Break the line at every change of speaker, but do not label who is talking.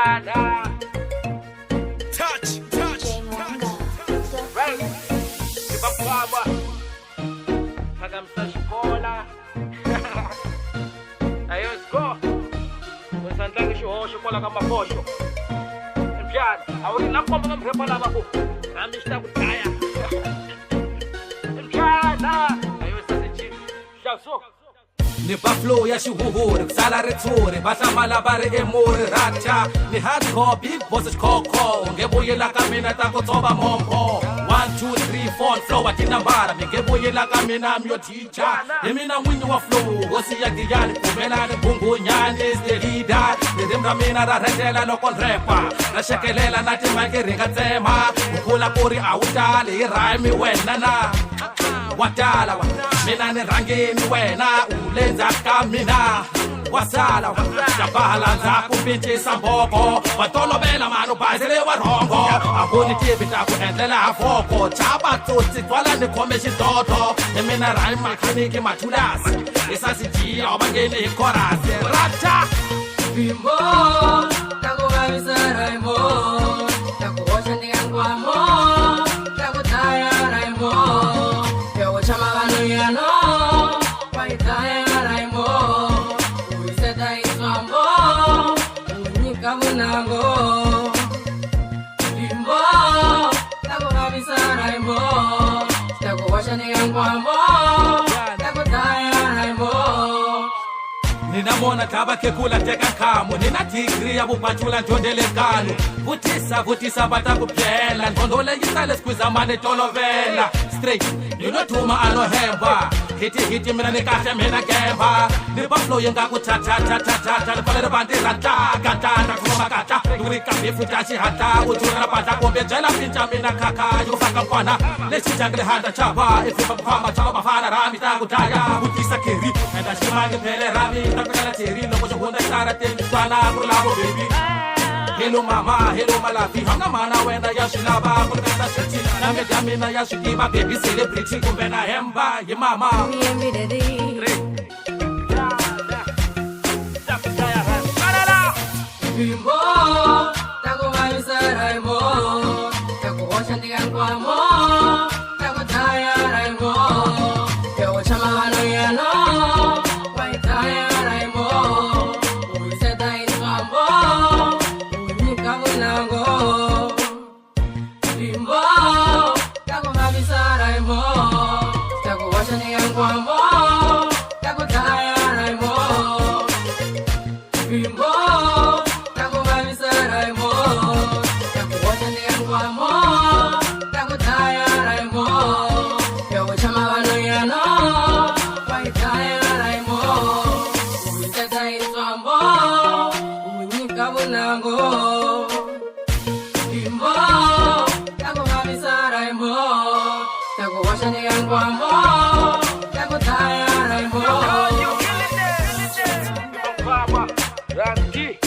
Touch, touch, touch. Right. Ibababa. Phakamisa xikola. Aí let's go. Kusandla ngisho kola ka mafosho. Mjani, awuri nakomba ngamrepa lava ku. Nami xita ku dlaya. Mjana, ayo sasichi. Shaso.
Ni buffalo ya xihuhuri kusala ritshuri va hlamala va ri emuri racha ni hardcore big bosses khokho nge vuyela ka mina ta ku tsova mombo 1 2 3 4 flow atinambara mi nge vuyela ka mina myo teacher hi mina n'winyi wa flow hosi ya giyani pfumelani bhungunyani is the leader ririmi ra mina ra rhetela loko ni repa ra xekelela na timaki ri nga tsema ku kula ku ri a wu tali hi rhyme wena na watala mina ni rhangeni wena u le ndzhaku ka mina wasala xabala ndzhaku pincisa mboko va tolovela mano bazile wa rhongo a ku ni tivi ta ku endlela ha voko chava tsotsi twala ni khome xidlodlo hi mina rhyme mechanic mathulasi hi sasijiya wa vangeni hi chorus racha
bimbo takuvavisa raimo takuhoxa ndingangwamo takudaya raimo yowochama vanhu yano waidaya raimo uiseta iswambo unyika vunango bimbo takuvavisa raimo takuhoxa ndingangwamo takudaya raimo
ninamona thava khekula teka nkhamu ni na digri ya vupatula ndyondelekano vutisa va ta ku byela ndzhondo leyi tale squeeza mani tolovela straight ni no thuma a no hemba hiti mina ni kahle mina gemba ni buffalo yi nga ku thathathathatha ni pfale ri va ndzi rhantlakatata khoma katla ri kambifu ta xihatla u dzurela patla kumbe byela pinca mina khakha yi ku faka kwana lexi dyanga rihanda chava ifimba ku famba chava vafana ra mi ta ku dlaya vutisa kheri enda ximangi phele ra mina kala theri loko xihundza xitara teni twana ku ri lavo baby hello mama hello malavi hanga mana wena ya swi lava ku ri kata xiti na media mina ya swi tiva baby celebrity kumbe na hemba hi mama
bimbo takuvavisa raimo takuhoxa ndingangwamo takudaya raimo yowochama vanhu yano waidaya raimo uiseta iswambo unyika vunango bimbo takuvavisa raimo takuhoxa ndingangwamo takudaya raimo bimbo takuvavisa raimo takuhoxa ndingangwamo takudaya raimo yowochama vanhu yano waidaya raimo uiseta iswambo unyika vunango bimbo takuvavisa raimo takuhoxa ndingangwamo takudaya raimo
Ibababa. Rangi.